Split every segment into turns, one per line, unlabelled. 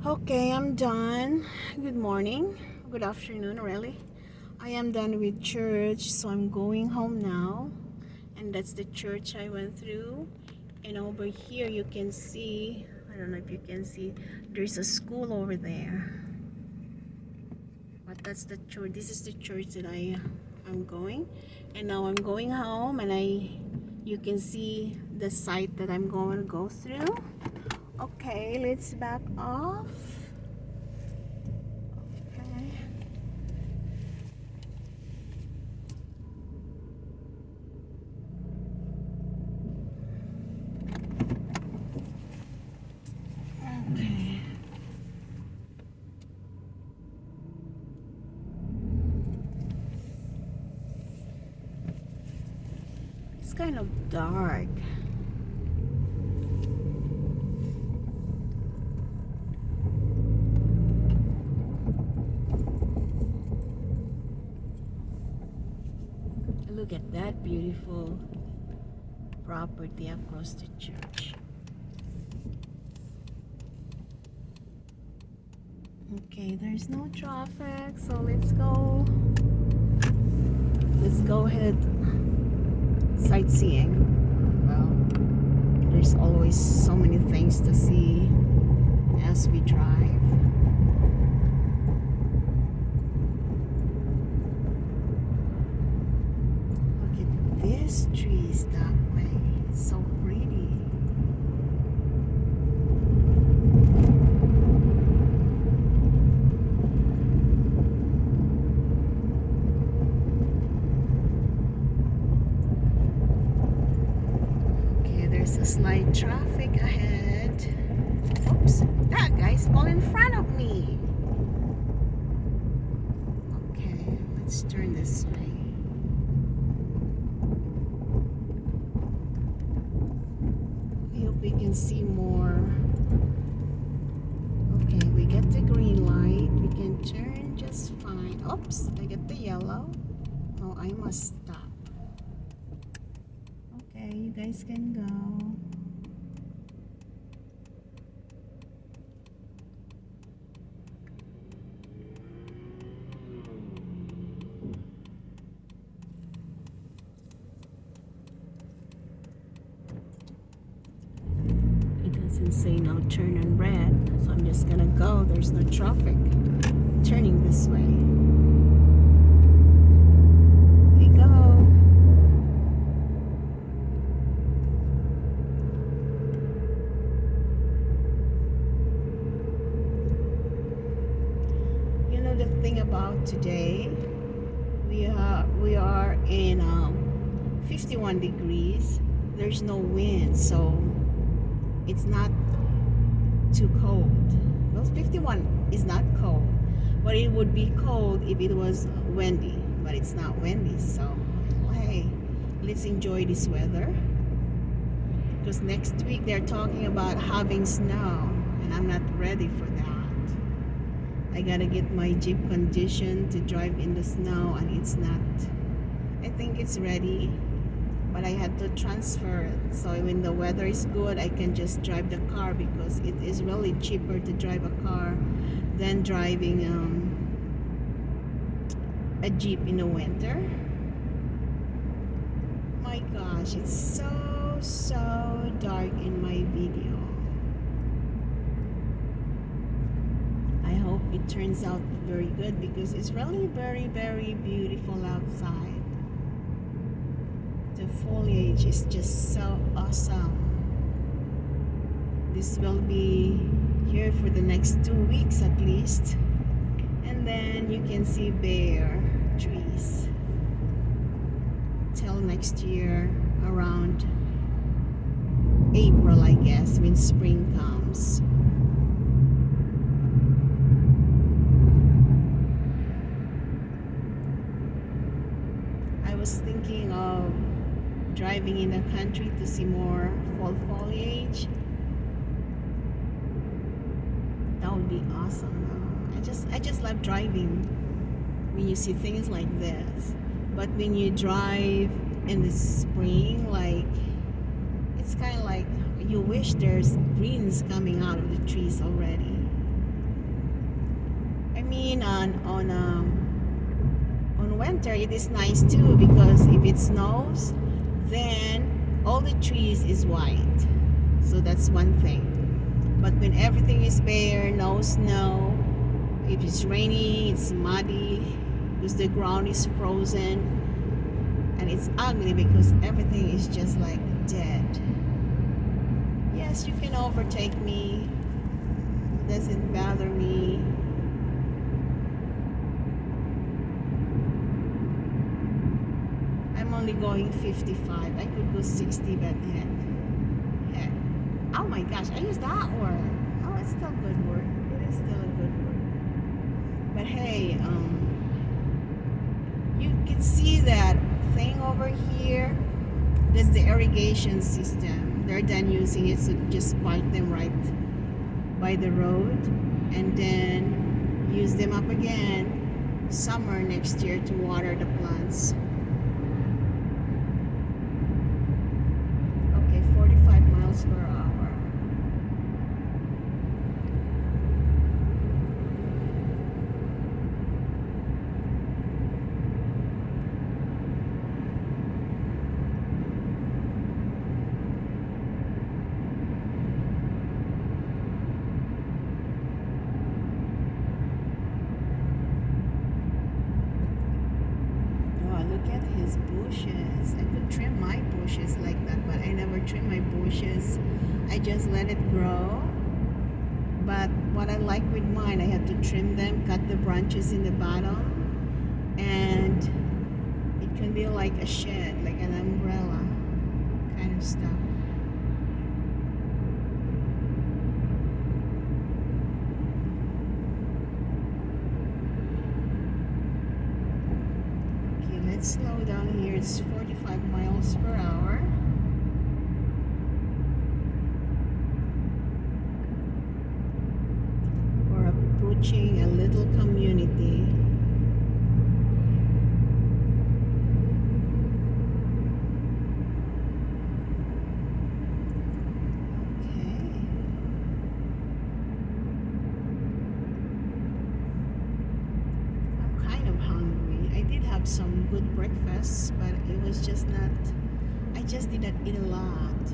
Okay, I'm done. Good morning. Good afternoon, really. I am done with church, so I'm going home now. And that's the church I went through. And over here, you can see, I don't know if you can see, there's a school over there. But that's the church. This is the church that I'm going. And now I'm going home, and you can see the site that I'm going to go through. Okay, let's back off. Okay. Okay. It's kind of dark. Look at that beautiful property across the church. Okay, there's no traffic, so let's go. Let's go ahead sightseeing. Well, there's always so many things to see as we drive. Look at these trees that way. It's so pretty. There's a slight traffic ahead. Oops, that guy's all in front of me. Okay, let's turn this way. I hope we can see more. Okay, we get the green light. We can turn just fine. Oops, I get the yellow. Oh, I must stop. Okay, you guys can go. It doesn't say no turn on red, so I'm just gonna go. There's no traffic. Turning this way. We go. The thing about today, we are in 51 degrees. There's no wind, so it's not too cold. Well, 51 is not cold, but it would be cold if it was windy, but it's not windy. So hey, let's enjoy this weather, because next week they're talking about having snow, and I'm not ready for that. I gotta get my Jeep conditioned to drive in the snow, and it's not. I think it's ready, but I had to transfer it. So when the weather is good, I can just drive the car, because it is really cheaper to drive a car than driving a Jeep in the winter. My gosh, it's so dark in my video. I hope it turns out very good, because it's really very beautiful outside. The foliage is just so awesome. This will be here for the next 2 weeks at least, and then you can see bare trees till next year around April, I guess, when spring comes. I was thinking of driving in the country to see more fall foliage. That would be awesome. I just love driving when you see things like this. But when you drive in the spring, like, it's kind of like you wish there's greens coming out of the trees already. mean, on winter it is nice too, because if it snows, then all the trees is white. So that's one thing. But when everything is bare, no snow, if it's raining, it's muddy because the ground is frozen, and it's ugly because everything is just like dead. Yes, you can overtake me. It doesn't bother me. I'm only going 55. I could go 60, but heck. Oh my gosh, I used that word. Oh, it's still a good word. It is still a good word. But hey, you can see that thing over here. That's the irrigation system. They're done using it, so just park them right by the road, and then use them up again summer next year to water the plants. Okay, 45 miles per hour. Look at his bushes. I could trim my bushes like that, but I never trim my bushes. I just let it grow. But what I like with mine, I have to trim them, cut the branches in the bottom, and it can be like a shed, like an umbrella kind of stuff. Let's slow down here. It's 45 miles per hour. We're approaching a little community. Some good breakfast, but it was just not, I just did not eat a lot.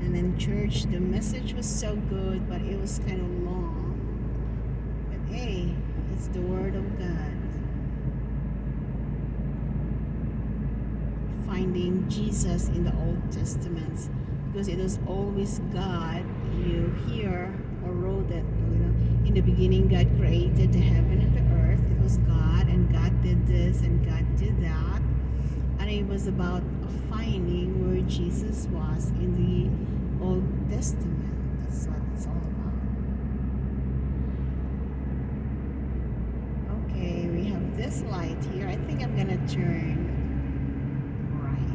And then church, the message was so good, but it was kind of long. But hey, it's the word of God. Finding Jesus in the Old Testament, because it was always God. You hear or wrote that, in the beginning God created the heaven and the earth. It was God, and God did this and God did that, and it was about finding where Jesus was in the Old Testament. That's what it's all about. Okay, we have this light here. I think I'm gonna turn right.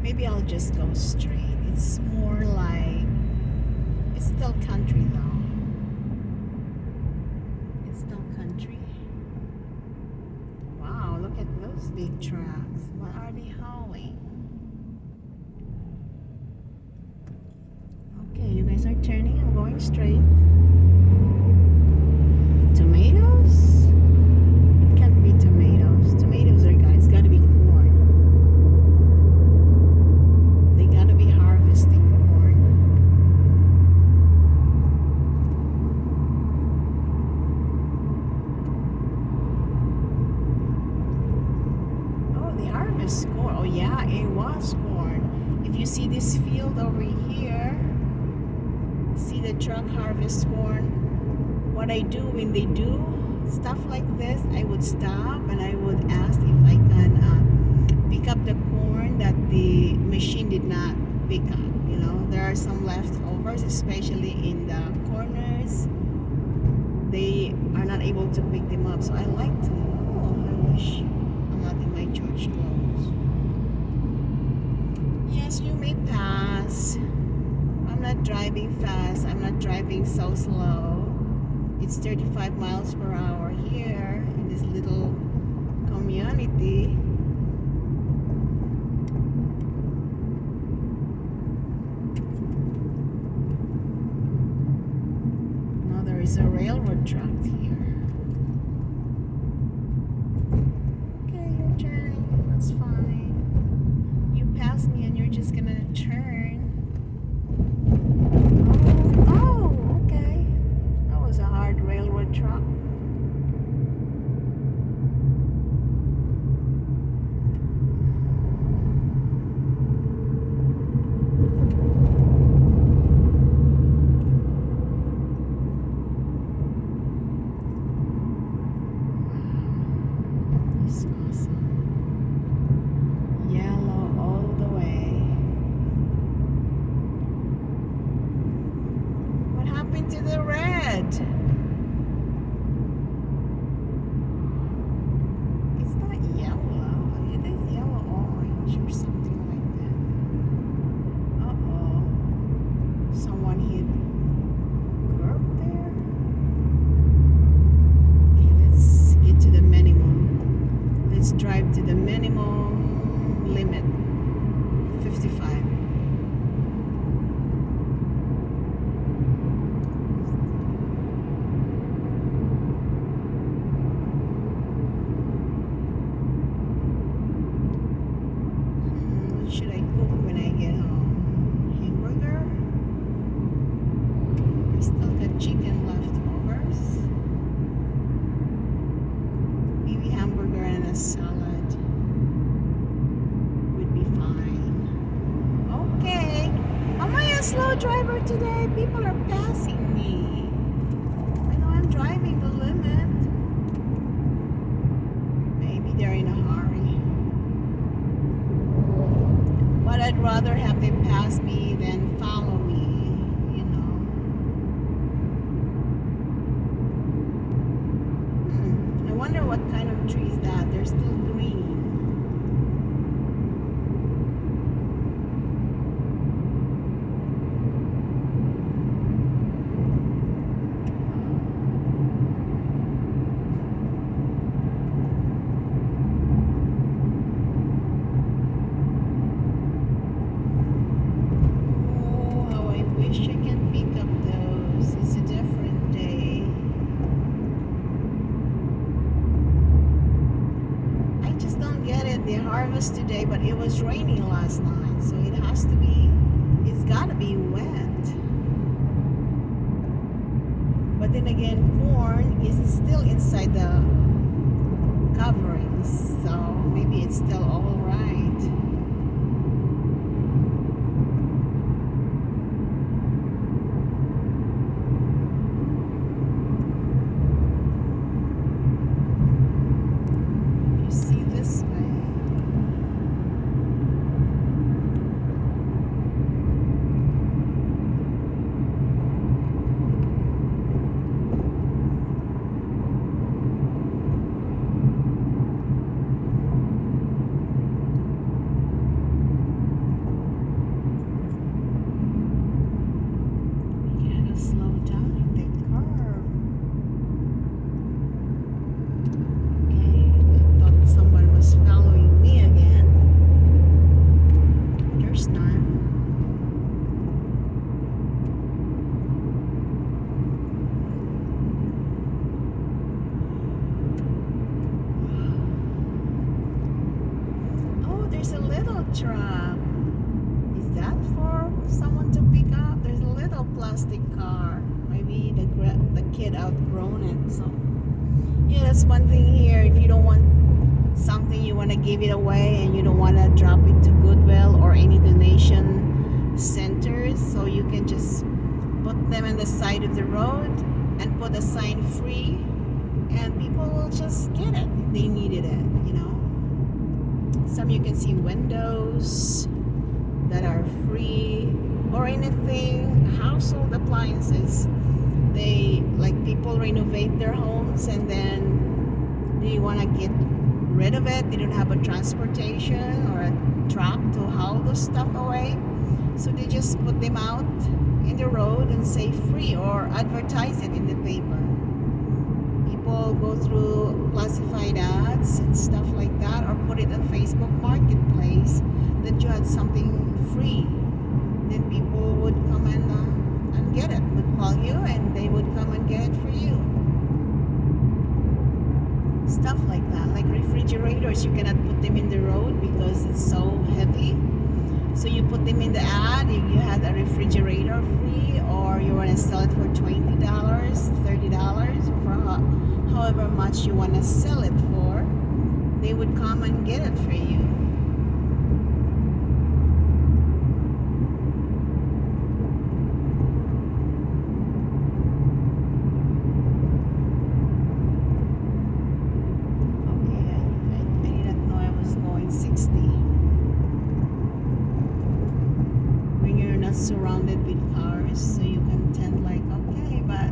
Maybe I'll just go straight. It's more like, it's still country though. It's still country. Wow, look at those big trucks. What are they hauling? Okay, you guys are turning. I'm going straight. Tomatoes? It can't be tomatoes. Tomatoes are gone. It's got to be corn. Corn. Oh yeah, it was corn. If you see this field over here, see the truck harvest corn. What I do when they do stuff like this, I would stop and I would ask if I can pick up the corn that the machine did not pick up. There are some leftovers, especially in the corners. They are not able to pick them up, so I like to. Oh, I wish I'm not in my church clothes. Yes, you may pass. I'm not driving fast. I'm not driving so slow. It's It's 35 miles per hour here in this little community. Now there is a railroad track here. Okay, you're turning. That's fine. You passed me and you're just gonna turn. Oh, okay. That was a hard railroad track. It's awesome. Yellow all the way. What happened to the red? It's not yellow. It is yellow orange or something like that. Uh-oh. Someone hit curb there. Okay, let's get to the minimum. Let's drive to the minimum limit. 55. What should I cook when I get home? Hamburger? I still got chicken leftovers. Maybe hamburger and a salad would be fine. Okay. Am I a slow driver today? People are passing me. I know I'm driving the limit. Maybe they're in a hurry. But I'd rather have them pass me than follow me, you know. I wonder what kind of tree is that. They're still green. Oh, how I wish I can pick up those. It's a different day. I just don't get it. They harvest today, but it was raining last night, so it has to be, it's gotta be wet. But then again, corn is still inside the coverings, so maybe it's still all right. You see this way. You gotta slow down in the curve. Okay, I thought someone was following me again. There's none. Oh, there's a little truck. Is that for someone to pick up? There's a little plastic car. Maybe the kid outgrown it. So yeah, that's one thing here. If you don't want something, you want to give it away, and you don't want to drop it to Goodwill or any donation centers, so you can just put them on the side of the road and put a sign free, and people will just get it if they needed it, you know. Some you can see windows that are free, or anything, household appliances. They, like, people renovate their homes and then they want to get rid of it. They don't have a transportation or a truck to haul the stuff away, so they just put them out in the road and say free, or advertise it in the paper. go through classified ads and stuff like that, or put it on Facebook Marketplace that you had something free, then people would come and get it, would call you and they would come and get it for you. Stuff like that, like refrigerators, you cannot put them in the road because it's so heavy. So you put them in the ad, you had a refrigerator free, or you want to sell it for $20, $30, or for however much you want to sell it for. They would come and get it for you. Okay, I didn't know I was going 60. When you're not surrounded with cars, so you can tend like, okay, but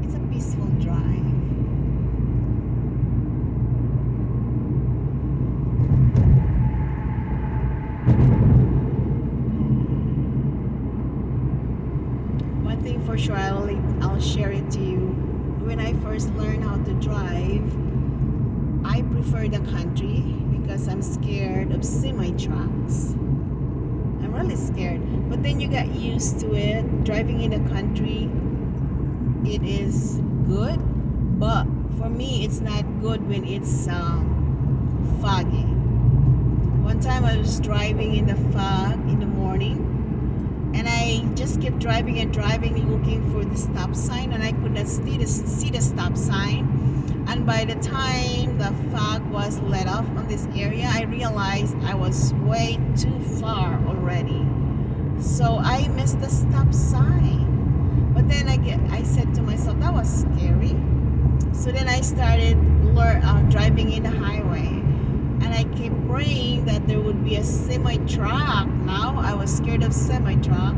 it's a peaceful drive. One thing for sure, I'll share it to you. When I first learned how to drive, I prefer the country because I'm scared of semi trucks. I'm really scared. But then you get used to it. Driving in the country, it is good. But for me, it's not good when it's foggy. One time I was driving in the fog in the morning, and I just kept driving and driving, looking for the stop sign, and I could not see the stop sign. And by the time the fog was let off on this area, I realized I was way too far already. So I missed the stop sign. But then I said to myself, that was scary. So then I started driving in the highway. And I kept praying that there would be a semi-truck. Now I was scared of semi-truck.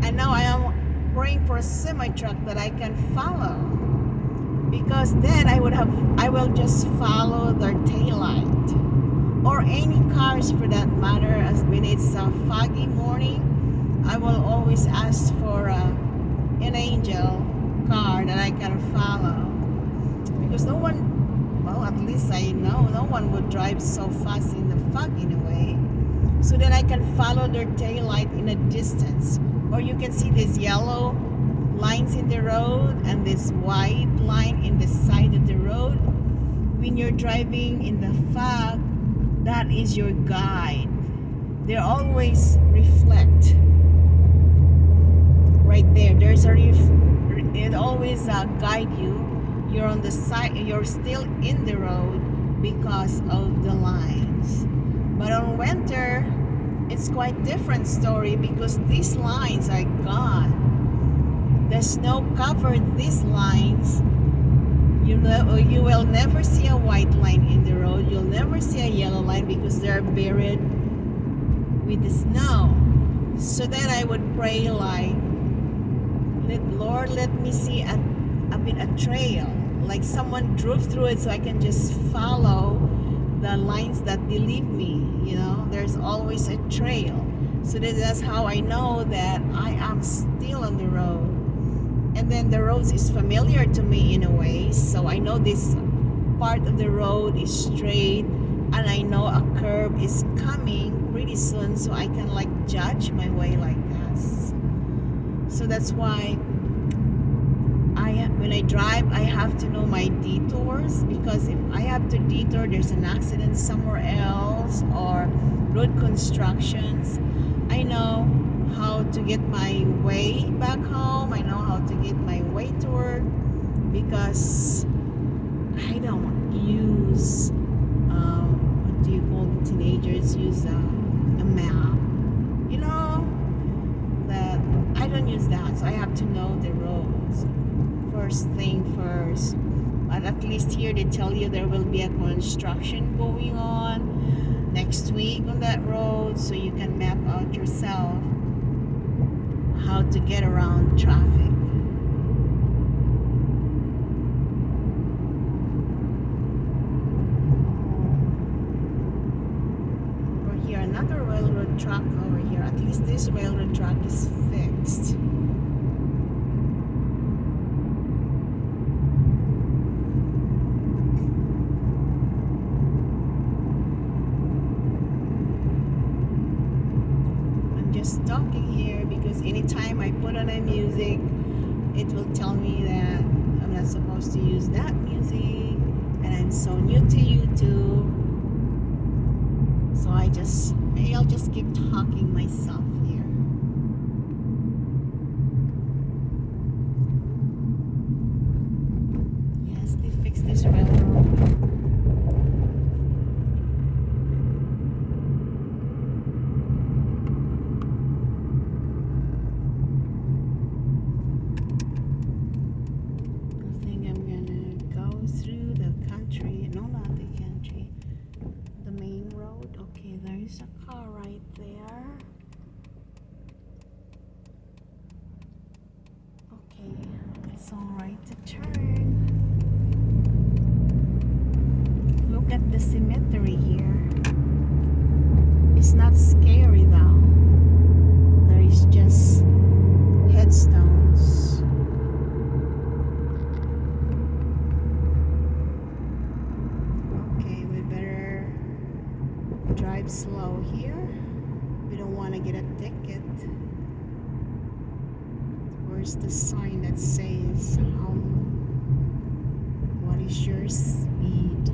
And now I am praying for a semi-truck that I can follow. Because then I will just follow their taillight. Or any cars for that matter, as when it's a foggy morning, I will always ask for an angel car that I can follow. Because no one, well, at least I know, no one would drive so fast in the fog in a way. So then I can follow their taillight in a distance. Or you can see these yellow lines in the road and this white line in the side of the road. When you're driving in the fog, that is your guide. They always reflect right there. There's it always guide you. You're on the side, you're still in the road because of the lines. But on winter, it's quite different story because these lines are gone. The snow covered these lines. You will never see a white line in the road. You'll never see a yellow line because they're buried with the snow. So then I would pray like, Lord, let me see a trail. Like someone drove through it so I can just follow the lines that they leave me. You know, there's always a trail. So that's how I know that I am still on the road. And then the road is familiar to me in a way. So I know this part of the road is straight. And I know a curve is coming pretty soon. So I can like judge my way like that. So that's why when I drive, I have to know my detours, because if I have to detour, there's an accident somewhere else or road constructions, I know how to get my way back home. I know how to get my way to work because I don't use what do you call the teenagers use a map, you know, that I don't use that. So I have to know the roads first thing first. But at least here they tell you there will be a construction going on next week on that road, so you can map out yourself how to get around traffic. Over here, another railroad track over here. At least this railroad track is fixed. anytime I put on a music, it will tell me that I'm not supposed to use that music, and I'm so new to YouTube. So maybe I'll just keep talking myself here. Yes, they fixed this railroad. I think I'm gonna go through the country. No, not the country. The main road. Okay, there is a car right there. Okay, it's alright to turn. Look at the cemetery here. It's not scary though. There is just headstones. Okay, we better drive slow here. We don't want to get a ticket. Where's the sign that says what is your speed?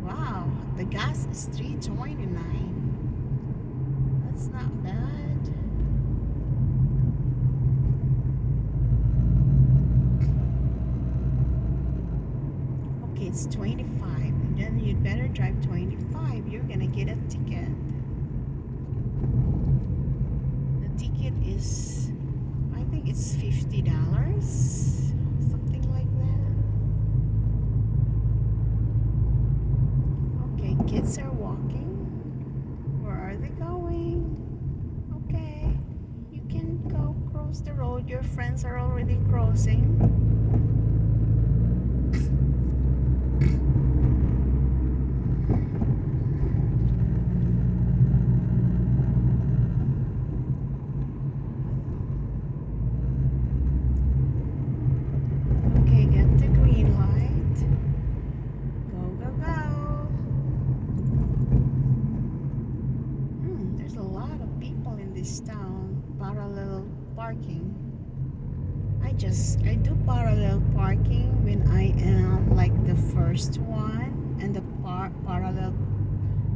Wow, the gas is $3.29. That's not bad. Okay, it's 25. Then you'd better drive 25. You're gonna get a ticket. The ticket is, I think it's $50, something like that. Okay, kids are walking. Where are they going? Okay, you can go cross the road. Your friends are already crossing. Okay, get the green light. Go, go, go. There's a lot of people in this town. Parallel parking. I do parallel parking when I am like the first one, and the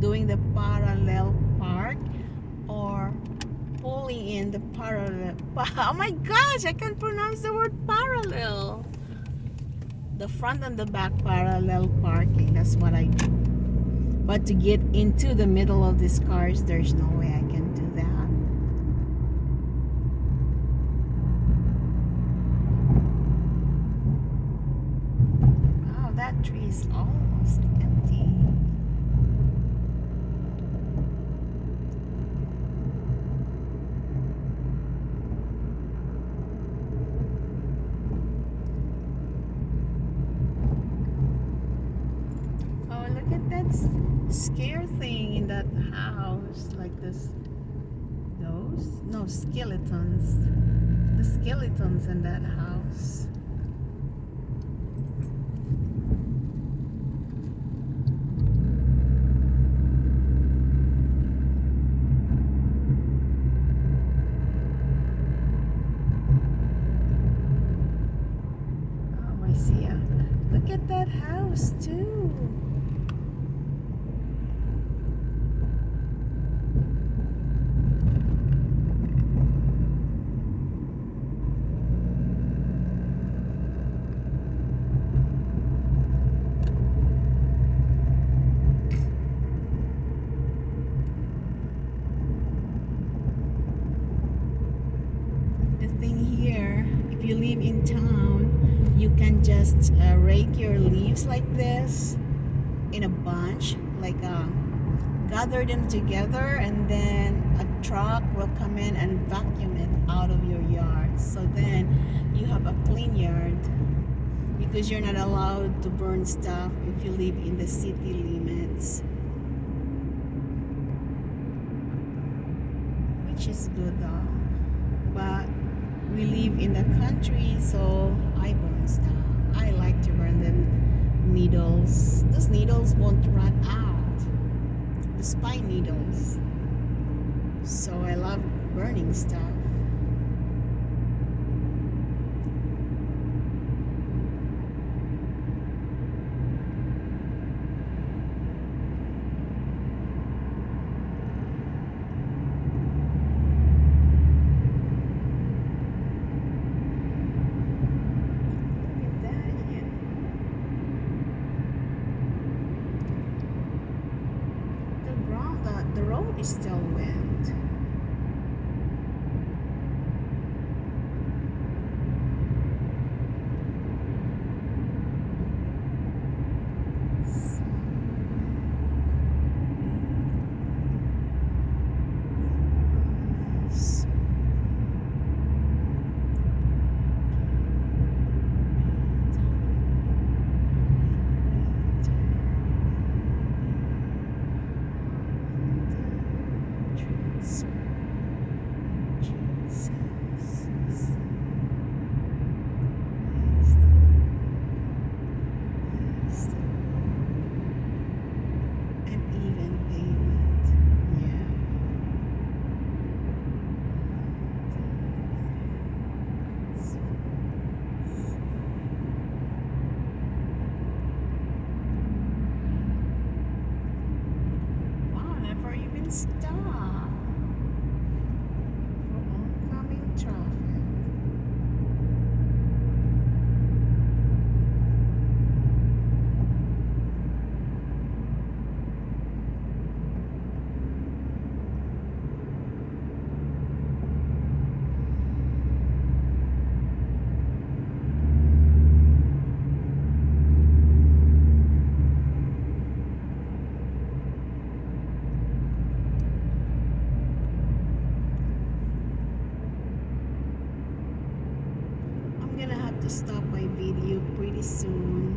doing the parallel park, or pulling in the parallel. Oh my gosh, I can't pronounce the word parallel. The front and the back parallel parking. That's what I do. But to get into the middle of these cars, there's no way I can do that. Wow, that tree is almost empty. Oh, look at that scare thing in that house, like this. Those? No, skeletons. The skeletons in that house. Oh, I see. Look at that house too. If you live in town, you can just rake your leaves like this in a bunch, like gather them together, and then a truck will come in and vacuum it out of your yard. So then you have a clean yard, because you're not allowed to burn stuff if you live in the city limits, which is good though. But we live in the country, so I burn stuff. I like to burn the needles. Those needles won't run out. The spine needles. So I love burning stuff. It's still wind. Stop for oncoming traffic. I'm gonna have to stop my video pretty soon.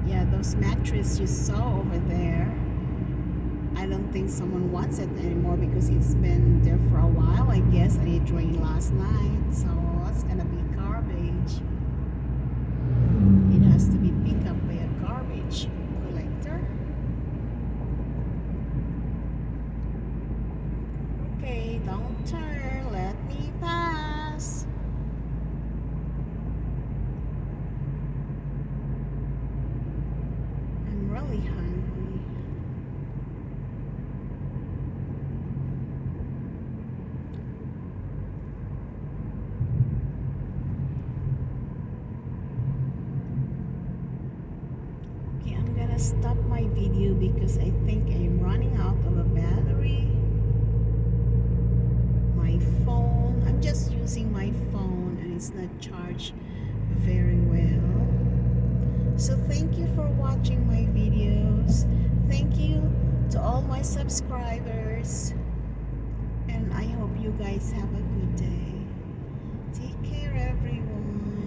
Yeah, those mattresses you saw over there, I don't think someone wants it anymore because it's been there for a while, I guess, and it rained last night, so it's gonna be garbage. It has to be picked up by a garbage collector. Okay, don't turn, let me pass. I'm really hungry. Okay, I'm gonna stop my video because I think I'm running out of a battery. My phone, I'm just using my phone and it's not charged very well. So thank you for watching my videos. Thank you to all my subscribers, and I hope you guys have a good day. Take care, everyone.